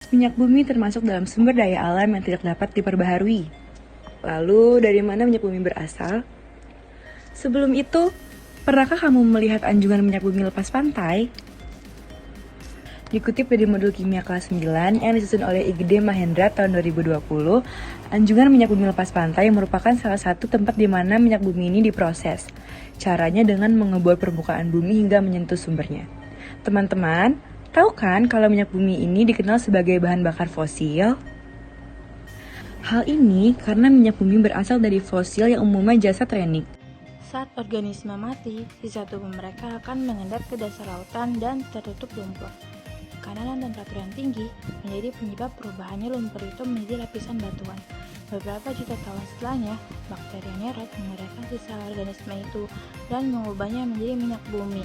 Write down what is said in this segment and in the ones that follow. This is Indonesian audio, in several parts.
Minyak bumi termasuk dalam sumber daya alam yang tidak dapat diperbaharui. Lalu, dari mana minyak bumi berasal? Sebelum itu, pernahkah kamu melihat anjungan minyak bumi lepas pantai? Dikutip dari modul kimia kelas 9 yang disusun oleh IGD Mahendra tahun 2020, anjungan minyak bumi lepas pantai merupakan salah satu tempat di mana minyak bumi ini diproses. Caranya dengan mengebor permukaan bumi hingga menyentuh sumbernya. Teman-teman, tahu kan kalau minyak bumi ini dikenal sebagai bahan bakar fosil? Hal ini karena minyak bumi berasal dari fosil yang umumnya jasa training. Saat organisme mati, sisa tubuh mereka akan mengendap ke dasar lautan dan tertutup lumpur. Tekanan dan temperatur yang tinggi menjadi penyebab perubahannya lumpur itu menjadi lapisan batuan. Beberapa juta tahun setelahnya, bakteri Nerod menguraikan sisa organisme itu dan mengubahnya menjadi minyak bumi.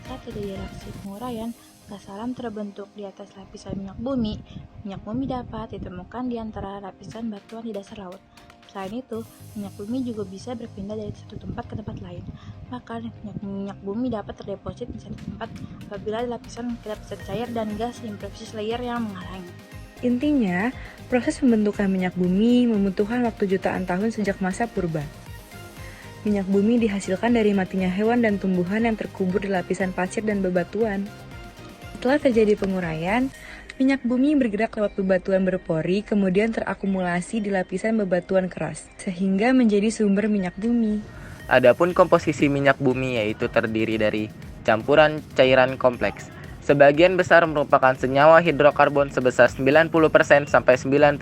Saat terjadi reaksi penguraian, gas alam terbentuk di atas lapisan minyak bumi. Minyak bumi dapat ditemukan di antara lapisan batuan di dasar laut. Selain itu, minyak bumi juga bisa berpindah dari satu tempat ke tempat lain. Bahkan, minyak bumi dapat terdeposit di satu tempat apabila lapisan cair dan gas impervious layer yang menghalangi. Intinya, proses pembentukan minyak bumi membutuhkan waktu jutaan tahun sejak masa purba. Minyak bumi dihasilkan dari matinya hewan dan tumbuhan yang terkubur di lapisan pasir dan bebatuan. Setelah terjadi penguraian, minyak bumi bergerak lewat bebatuan berpori kemudian terakumulasi di lapisan bebatuan keras, sehingga menjadi sumber minyak bumi. Adapun komposisi minyak bumi yaitu terdiri dari campuran cairan kompleks. Sebagian besar merupakan senyawa hidrokarbon sebesar 90% sampai 90%.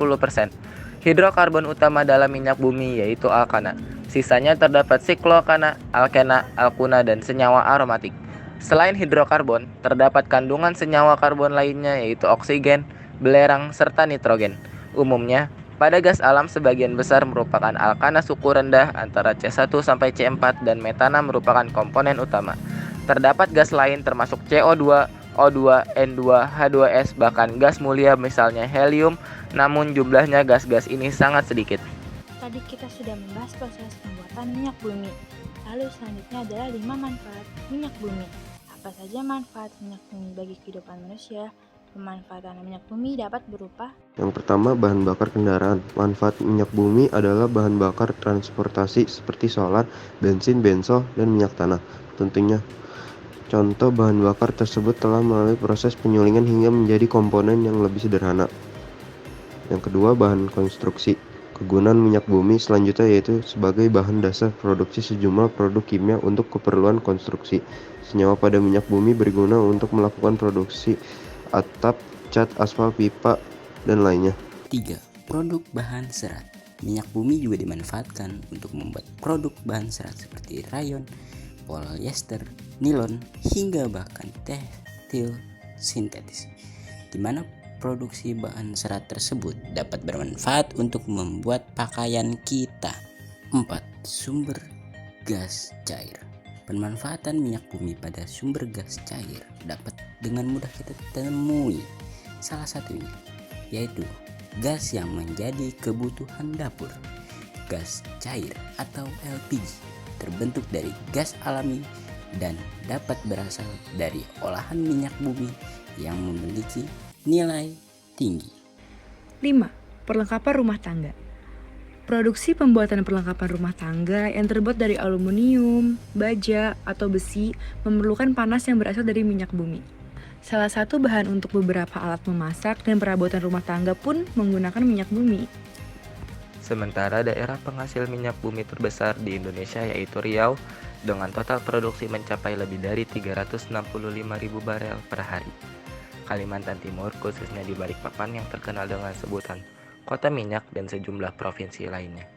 Hidrokarbon utama dalam minyak bumi yaitu alkana. Sisanya terdapat siklokana, alkena, alkuna, dan senyawa aromatik. Selain hidrokarbon, terdapat kandungan senyawa karbon lainnya yaitu oksigen, belerang, serta nitrogen. Umumnya, pada gas alam sebagian besar merupakan alkana suku rendah antara C1 sampai C4 dan metana merupakan komponen utama. Terdapat gas lain termasuk CO2, O2, N2, H2S, bahkan gas mulia misalnya helium, namun jumlahnya gas-gas ini sangat sedikit. Tadi kita sudah membahas proses pembuatan minyak bumi. Lalu selanjutnya adalah 5 manfaat minyak bumi. Apa saja manfaat minyak bumi bagi kehidupan manusia? Pemanfaatan minyak bumi dapat berupa: Yang pertama, bahan bakar kendaraan. Manfaat minyak bumi adalah bahan bakar transportasi seperti solar, bensin, benso, dan minyak tanah. Tentunya, contoh bahan bakar tersebut telah melalui proses penyulingan hingga menjadi komponen yang lebih sederhana. Yang kedua, bahan konstruksi. Kegunaan minyak bumi selanjutnya yaitu sebagai bahan dasar produksi sejumlah produk kimia untuk keperluan konstruksi. Senyawa pada minyak bumi berguna untuk melakukan produksi atap, cat, aspal, pipa, dan lainnya. 3. Produk bahan serat. Minyak bumi juga dimanfaatkan untuk membuat produk bahan serat seperti rayon, polyester, nilon, hingga bahkan tekstil sintetis, di mana produksi bahan serat tersebut dapat bermanfaat untuk membuat pakaian kita. 4. Sumber gas cair. Pemanfaatan minyak bumi pada sumber gas cair dapat dengan mudah kita temui. Salah satunya yaitu gas yang menjadi kebutuhan dapur. Gas cair atau LPG terbentuk dari gas alami dan dapat berasal dari olahan minyak bumi yang memiliki nilai tinggi. 5. Perlengkapan rumah tangga. Produksi pembuatan perlengkapan rumah tangga yang terbuat dari aluminium, baja, atau besi memerlukan panas yang berasal dari minyak bumi. Salah satu bahan untuk beberapa alat memasak dan perabotan rumah tangga pun menggunakan minyak bumi. Sementara daerah penghasil minyak bumi terbesar di Indonesia yaitu Riau dengan total produksi mencapai lebih dari 365.000 barel per hari. Kalimantan Timur khususnya di Balikpapan yang terkenal dengan sebutan Kota Minyak dan sejumlah provinsi lainnya.